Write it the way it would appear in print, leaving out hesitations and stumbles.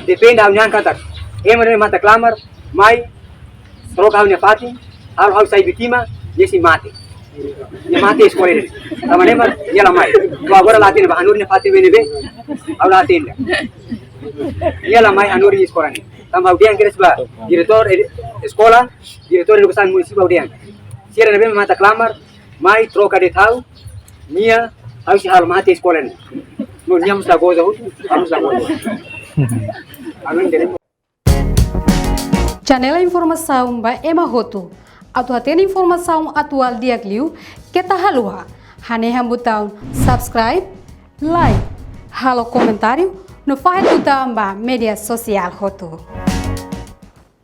depende ao nyan katak emre mata clamar mai troca ao nefati ao sai bitima nesse mate ne mate escola ele tamane mar yala mai tu agora latin ba anur nefati bene be ao latin yala mai anur escola ni tam audian keres ba diretor escola diretor educação municipal audian sira nebe mata clamar mai troca de tal nia ao se hal mate escola ni no nyam sa goza vamos lá Janela informação ba Emma Roto. Atual tem informação atual dia Gliu que tá halua. Hane botão subscribe, like, halo comentário no faz botão ba media social Roto.